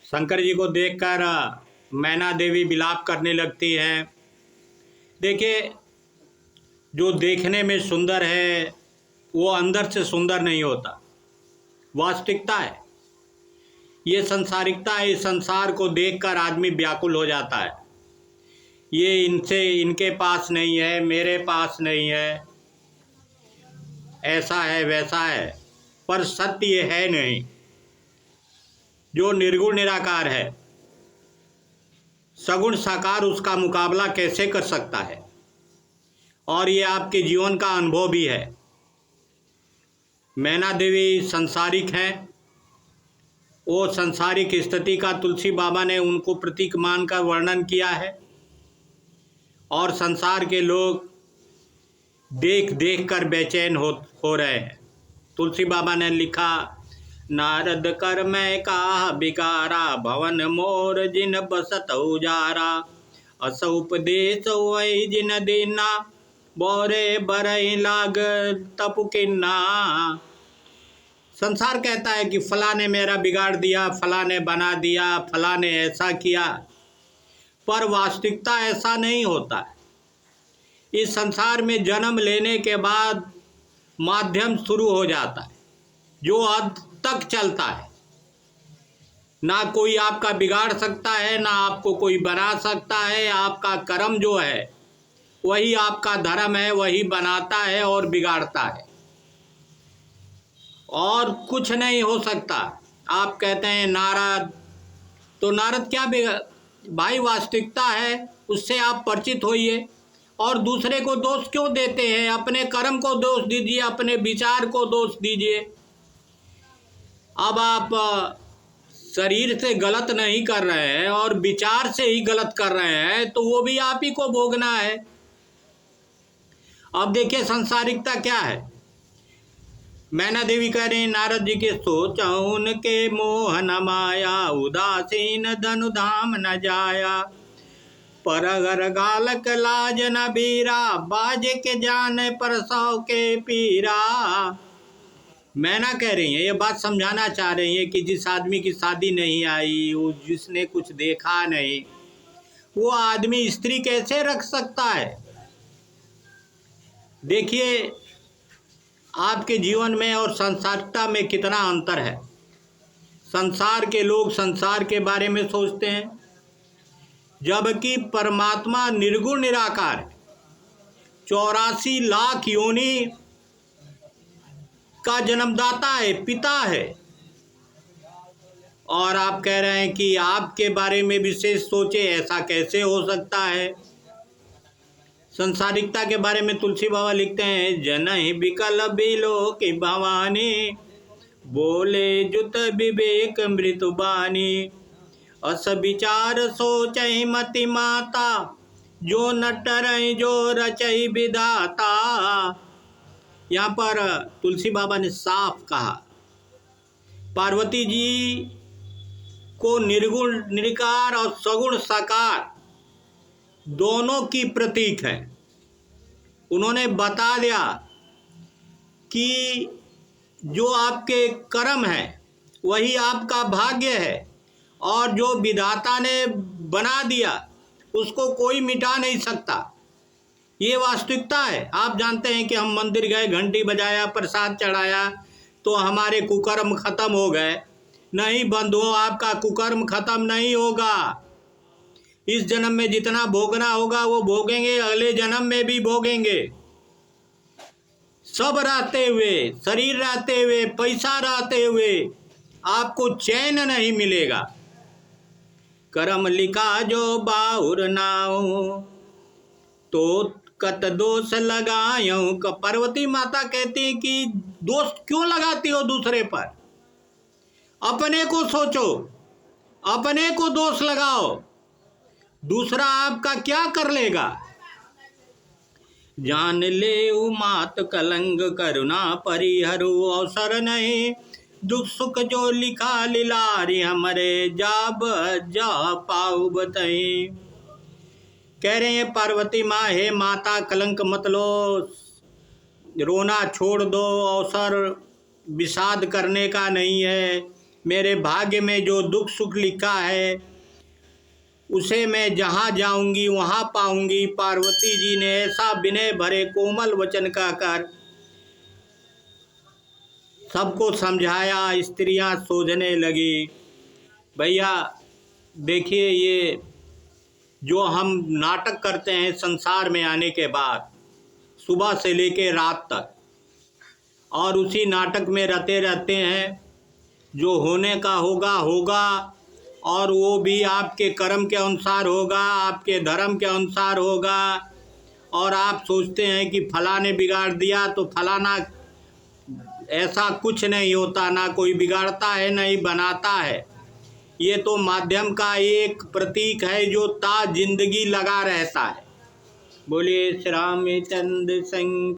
शंकर जी को देखकर मैना देवी विलाप करने लगती हैं। देखिए, जो देखने में सुंदर है वो अंदर से सुंदर नहीं होता, वास्तविकता है। ये संसारिकता है। इस संसार को देखकर आदमी व्याकुल हो जाता है। ये इनके पास नहीं है, मेरे पास नहीं है, ऐसा है वैसा है, पर सत्य ये है नहीं। जो निर्गुण निराकार है, सगुण साकार, उसका मुकाबला कैसे कर सकता है। और ये आपके जीवन का अनुभव भी है। मैना देवी संसारिक हैं। वो संसारिक स्थिति का तुलसी बाबा ने उनको प्रतीक मानकर वर्णन किया है। और संसार के लोग देख देख कर बेचैन हो रहे हैं। तुलसी बाबा ने लिखा, नारद कर मैं का बिगारा, भवन मोर जिन बसत उजारा, असौ उपदेश वही जिन देना, बोरे बरई लाग तपुकिन्ना। संसार कहता है कि फला ने मेरा बिगाड़ दिया, फला ने बना दिया, फला ने ऐसा किया, पर वास्तविकता ऐसा नहीं होता है। इस संसार में जन्म लेने के बाद माध्यम शुरू हो जाता है जो अंत तक चलता है। ना कोई आपका बिगाड़ सकता है, ना आपको कोई बना सकता है। आपका कर्म जो है वही आपका धर्म है, वही बनाता है और बिगाड़ता है, और कुछ नहीं हो सकता। आप कहते हैं नारद, तो नारद क्या भाई, वास्तविकता है, उससे आप परिचित होइए। और दूसरे को दोष क्यों देते हैं? अपने कर्म को दोष दीजिए, अपने विचार को दोष दीजिए। अब आप शरीर से गलत नहीं कर रहे हैं और विचार से ही गलत कर रहे हैं, तो वो भी आप ही को भोगना है। अब देखिए संसारिकता क्या है। मैना देवी कह रही, नारद जी के सोचा उनके मोह न माया, उदासीन धनु धाम न जाया, पर अगर गालक लाज न बीरा, बाज के जाने पर सौ के पीरा। मैना कह रही है, ये बात समझाना चाह रही है कि जिस आदमी की शादी नहीं आई, वो जिसने कुछ देखा नहीं, वो आदमी स्त्री कैसे रख सकता है। देखिए आपके जीवन में और संसारिकता में कितना अंतर है। संसार के लोग संसार के बारे में सोचते हैं, जबकि परमात्मा निर्गुण निराकार है, 84 लाख योनि का जन्मदाता है, पिता है। और आप कह रहे हैं कि आपके बारे में विशेष सोचे, ऐसा कैसे हो सकता है। संसारिकता के बारे में तुलसी बाबा लिखते हैं, जनहि विकल बिलो की भवानी, बोले जुत विवेक मृतुबानी, अस विचार सोचहि मति माता, जो न टरहि जो रचहि विधाता। यहाँ पर तुलसी बाबा ने साफ कहा, पार्वती जी को निर्गुण निराकार और सगुण साकार दोनों की प्रतीक है। उन्होंने बता दिया कि जो आपके कर्म है वही आपका भाग्य है, और जो विधाता ने बना दिया उसको कोई मिटा नहीं सकता। ये वास्तविकता है। आप जानते हैं कि हम मंदिर गए, घंटी बजाया, प्रसाद चढ़ाया, तो हमारे कुकर्म खत्म हो गए। नहीं बंधुओं, आपका कुकर्म खत्म नहीं होगा। इस जन्म में जितना भोगना होगा वो भोगेंगे, अगले जन्म में भी भोगेंगे। सब रहते हुए, शरीर रहते हुए, पैसा रहते हुए आपको चैन नहीं मिलेगा। कर्म लिखा जो बाहुर नाऊ, तो कत दोष लगायूं। पार्वती माता कहती कि दोष क्यों लगाती हो दूसरे पर? अपने को सोचो, अपने को दोष लगाओ, दूसरा आपका क्या कर लेगा। जान ले मात कलंग, करुणा परिहरु अवसर नहीं, दुख सुख जो लिखा लीलारी, हमरे जाब जा पाऊ बताई। कह रहे हैं पार्वती माँ, हे माता, कलंक मत लो, रोना छोड़ दो, अवसर विषाद करने का नहीं है। मेरे भाग्य में जो दुख सुख लिखा है उसे मैं जहाँ जाऊंगी वहाँ पाऊंगी। पार्वती जी ने ऐसा विनय भरे कोमल वचन कहकर सबको समझाया। स्त्रियां सोचने लगी। भैया देखिए, ये जो हम नाटक करते हैं संसार में आने के बाद सुबह से लेकर रात तक, और उसी नाटक में रते रहते हैं। जो होने का होगा होगा, और वो भी आपके कर्म के अनुसार होगा, आपके धर्म के अनुसार होगा। और आप सोचते हैं कि फलाने बिगाड़ दिया तो फलाना, ऐसा कुछ नहीं होता। ना कोई बिगाड़ता है ना ही बनाता है। ये तो माध्यम का एक प्रतीक है जो ता जिंदगी लगा रहता है। बोलिए श्री रामचंद्र सिंह।